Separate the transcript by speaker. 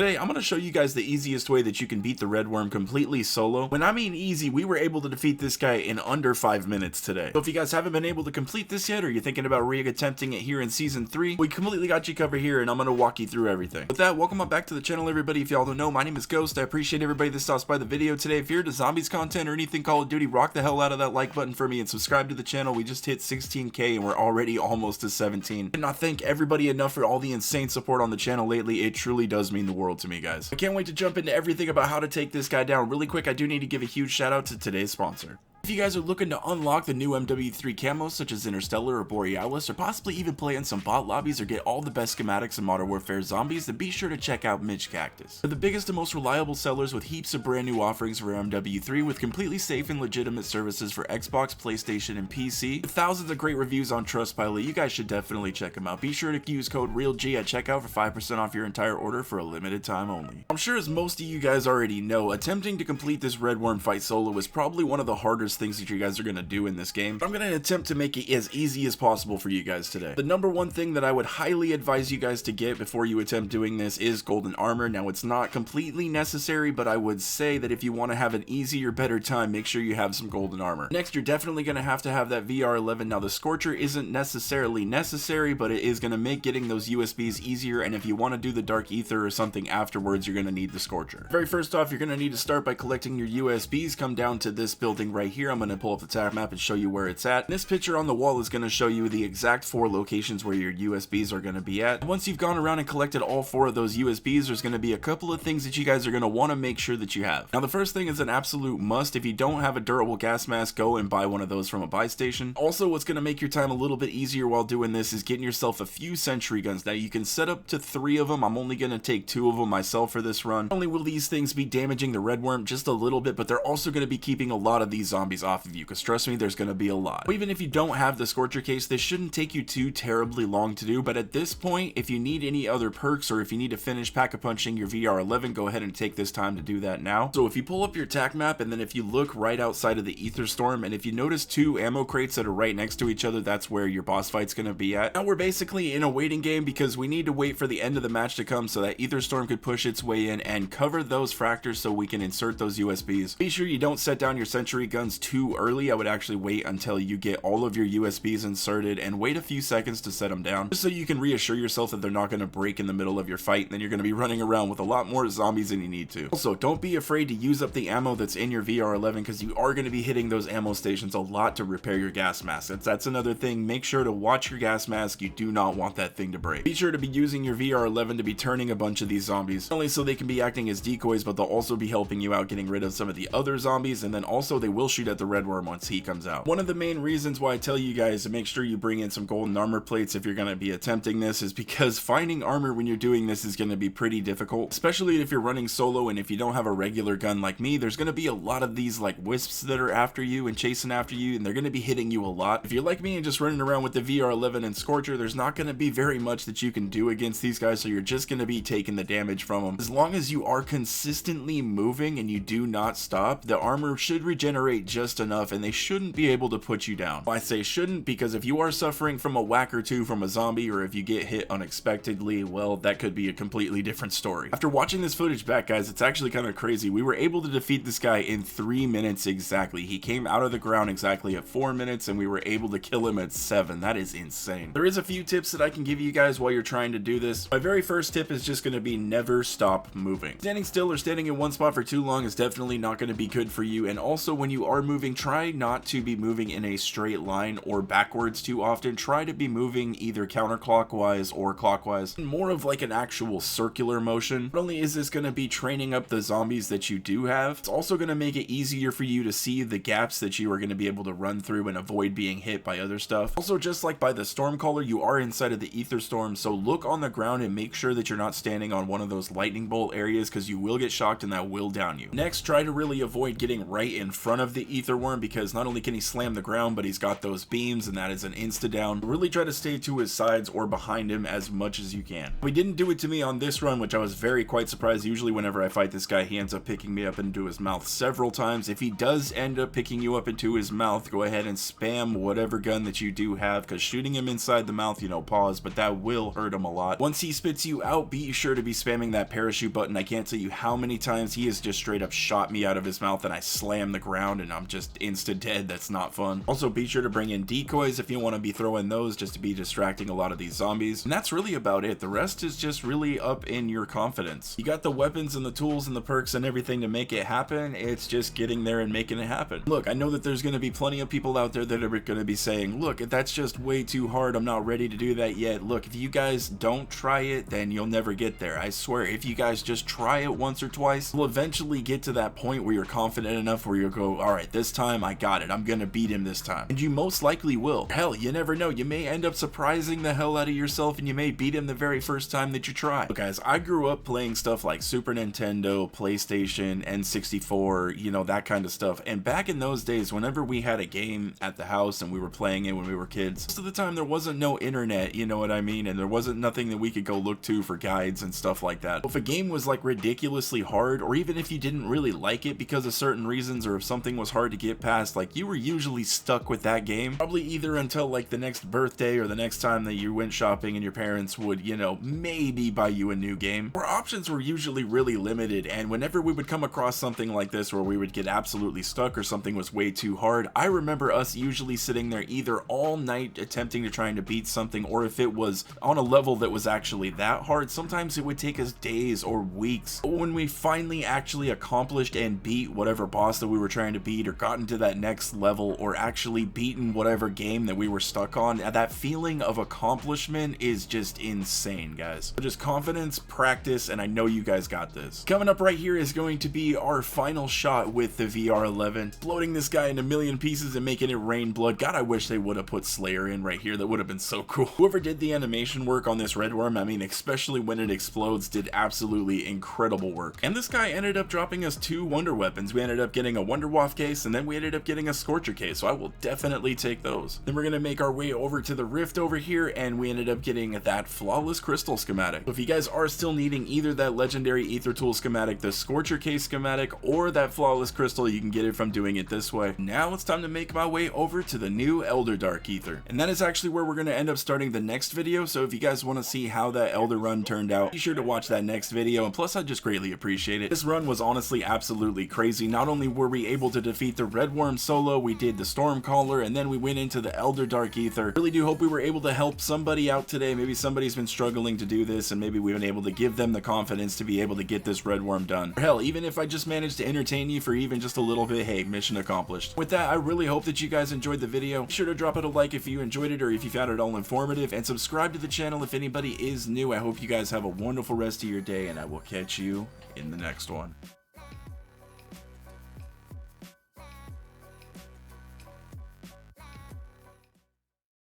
Speaker 1: Today, I'm going to show you guys the easiest way that you can beat the RedWorm completely solo. When I mean easy, we were able to defeat this guy in under 5 minutes today. So if you guys haven't been able to complete this yet, or you're thinking about re-attempting it here in Season 3, we completely got you covered here, and I'm going to walk you through everything. With that, welcome back to the channel, everybody. If y'all don't know, my name is Ghost. I appreciate everybody that stops by the video today. If you're into zombies content or anything Call of Duty, rock the hell out of that like button for me and subscribe to the channel. We just hit 16K and we're already almost to 17. And I thank everybody enough for all the insane support on the channel lately. It truly does mean the world to me, guys. I can't wait to jump into everything about how to take this guy down. Really quick, I do need to give a huge shout out to today's sponsor. If you guys are looking to unlock the new MW3 camos such as Interstellar or Borealis, or possibly even play in some bot lobbies or get all the best schematics in Modern Warfare Zombies, then be sure to check out Midge Cactus. They're the biggest and most reliable sellers with heaps of brand new offerings for MW3 with completely safe and legitimate services for Xbox, PlayStation, and PC. With thousands of great reviews on Trustpilot, you guys should definitely check them out. Be sure to use code REALG at checkout for 5% off your entire order for a limited time only. I'm sure as most of you guys already know, attempting to complete this RedWorm fight solo is probably one of the hardest things that you guys are going to do in this game, but I'm going to attempt to make it as easy as possible for you guys today. The number one thing that I would highly advise you guys to get before you attempt doing this is golden armor. Now, it's not completely necessary, but I would say that if you want to have an easier, better time, make sure you have some golden armor. Next, you're definitely going to have that VR11. Now, the Scorcher isn't necessarily necessary, but it is going to make getting those USBs easier, and if you want to do the Dark Aether or something afterwards, you're going to need the Scorcher. Very first off, you're going to need to start by collecting your USBs. Come down to this building right here. I'm going to pull up the tag map and show you where it's at. This picture on the wall is going to show you the exact 4 locations where your USBs are going to be at. Once you've gone around and collected all 4 of those USBs, there's going to be a couple of things that you guys are going to want to make sure that you have. Now, the first thing is an absolute must. If you don't have a durable gas mask, go and buy one of those from a buy station. Also, what's going to make your time a little bit easier while doing this is getting yourself a few sentry guns. Now, you can set up to 3 of them. I'm only going to take 2 of them myself for this run. Not only will these things be damaging the RedWorm just a little bit, but they're also going to be keeping a lot of these zombies off of you, because trust me, there's going to be a lot. Even if you don't have the Scorcher case, this shouldn't take you too terribly long to do, but at this point, if you need any other perks or if you need to finish pack-a-punching your VR11, go ahead and take this time to do that now. So if you pull up your tac map, and then if you look right outside of the Aether storm, and if you notice 2 ammo crates that are right next to each other, that's where your boss fight's going to be at. Now we're basically in a waiting game because we need to wait for the end of the match to come so that Aether storm could push its way in and cover those fractures so we can insert those USBs. Be sure you don't set down your sentry guns too early. I would actually wait until you get all of your USBs inserted and wait a few seconds to set them down, just so you can reassure yourself that they're not going to break in the middle of your fight, and then you're going to be running around with a lot more zombies than you need to. Also, don't be afraid to use up the ammo that's in your VR11, because you are going to be hitting those ammo stations a lot to repair your gas mask. That's another thing. Make sure to watch your gas mask. You do not want that thing to break. Be sure to be using your VR11 to be turning a bunch of these zombies, not only so they can be acting as decoys, but they'll also be helping you out getting rid of some of the other zombies, and then also they will shoot at the RedWorm once he comes out. One of the main reasons why I tell you guys to make sure you bring in some golden armor plates if you're going to be attempting this is because finding armor when you're doing this is going to be pretty difficult, especially if you're running solo, and if you don't have a regular gun like me, there's going to be a lot of these like wisps that are after you and chasing after you, and they're going to be hitting you a lot. If you're like me and just running around with the VR11 and Scorcher, there's not going to be very much that you can do against these guys, so you're just going to be taking the damage from them. As long as you are consistently moving and you do not stop, the armor should regenerate just enough, and they shouldn't be able to put you down. I say shouldn't because if you are suffering from a whack or 2 from a zombie, or if you get hit unexpectedly, well, that could be a completely different story. After watching this footage back, guys, it's actually kind of crazy. We were able to defeat this guy in 3 minutes exactly. He came out of the ground exactly at 4 minutes, and we were able to kill him at 7. That is insane. There is a few tips that I can give you guys while you're trying to do this. My very first tip is just going to be never stop moving. Standing still or standing in one spot for too long is definitely not going to be good for you, and also when you are moving, try not to be moving in a straight line or backwards too often. Try to be moving either counterclockwise or clockwise, more of like an actual circular motion. Not only is this going to be training up the zombies that you do have, it's also going to make it easier for you to see the gaps that you are going to be able to run through and avoid being hit by other stuff. Also, just like by the Stormcaller, you are inside of the Aether storm, so look on the ground and make sure that you're not standing on one of those lightning bolt areas, because you will get shocked and that will down you. Next, try to really avoid getting right in front of the Aether Worm because not only can he slam the ground, but he's got those beams, and that is an insta-down. Really try to stay to his sides or behind him as much as you can. He didn't do it to me on this run, which I was quite surprised. Usually whenever I fight this guy, he ends up picking me up into his mouth several times. If he does end up picking you up into his mouth, go ahead and spam whatever gun that you do have, because shooting him inside the mouth, you know, pause, but that will hurt him a lot. Once he spits you out, be sure to be spamming that parachute button. I can't tell you how many times he has just straight up shot me out of his mouth and I slam the ground and I'm just insta dead. That's not fun. Also, be sure to bring in decoys if you want to be throwing those, just to be distracting a lot of these zombies. And that's really about it. The rest is just really up in your confidence. You got the weapons and the tools and the perks and everything to make it happen. It's just getting there and making it happen. Look, I know that there's going to be plenty of people out there that are going to be saying, look, that's just way too hard. I'm not ready to do that yet. Look, if you guys don't try it, then you'll never get there. I swear, if you guys just try it once or twice, you'll eventually get to that point where you're confident enough where you'll go, all right, this time I got it. I'm going to beat him this time. And you most likely will. Hell, you never know. You may end up surprising the hell out of yourself and you may beat him the very first time that you try. Look, guys, I grew up playing stuff like Super Nintendo, PlayStation, N64, you know, that kind of stuff. And back in those days, whenever we had a game at the house and we were playing it when we were kids, most of the time there wasn't no internet, you know what I mean? And there wasn't nothing that we could go look to for guides and stuff like that. If a game was like ridiculously hard, or even if you didn't really like it because of certain reasons, or if something was hard to get past, like you were usually stuck with that game, probably either until like the next birthday or the next time that you went shopping and your parents would, you know, maybe buy you a new game. Our options were usually really limited, and whenever we would come across something like this where we would get absolutely stuck or something was way too hard, I remember us usually sitting there either all night attempting to trying to beat something, or if it was on a level that was actually that hard, sometimes it would take us days or weeks. But when we finally actually accomplished and beat whatever boss that we were trying to beat, or gotten to that next level, or actually beaten whatever game that we were stuck on, that feeling of accomplishment is just insane, guys. So just confidence, practice, and I know you guys got this. Coming up right here is going to be our final shot with the VR11, exploding this guy in a million pieces and making it rain blood. God, I wish they would have put Slayer in right here. That would have been so cool. Whoever did the animation work on this RedWorm, I mean, especially when it explodes, did absolutely incredible work. And this guy ended up dropping us 2 wonder weapons. We ended up getting a Wonder Waff case, and then we ended up getting a Scorcher case, so I will definitely take those. Then we're gonna make our way over to the Rift over here, and we ended up getting that Flawless Crystal schematic. So if you guys are still needing either that legendary Aether tool schematic, the Scorcher case schematic, or that Flawless Crystal, you can get it from doing it this way. Now it's time to make my way over to the new Elder Dark Aether, and that is actually where we're gonna end up starting the next video. So if you guys want to see how that Elder run turned out, be sure to watch that next video, and plus I'd just greatly appreciate it. This run was honestly absolutely crazy. Not only were we able to defeat the RedWorm solo, we did the Stormcaller, and then we went into the Elder Dark Aether. Really do hope we were able to help somebody out today. Maybe somebody's been struggling to do this, and maybe we've been able to give them the confidence to be able to get this RedWorm done. Or hell, even if I just managed to entertain you for even just a little bit, hey, mission accomplished. With that, I really hope that you guys enjoyed the video. Be sure to drop it a like if you enjoyed it or if you found it all informative, and subscribe to the channel if anybody is new. I hope you guys have a wonderful rest of your day, and I will catch you in the next one.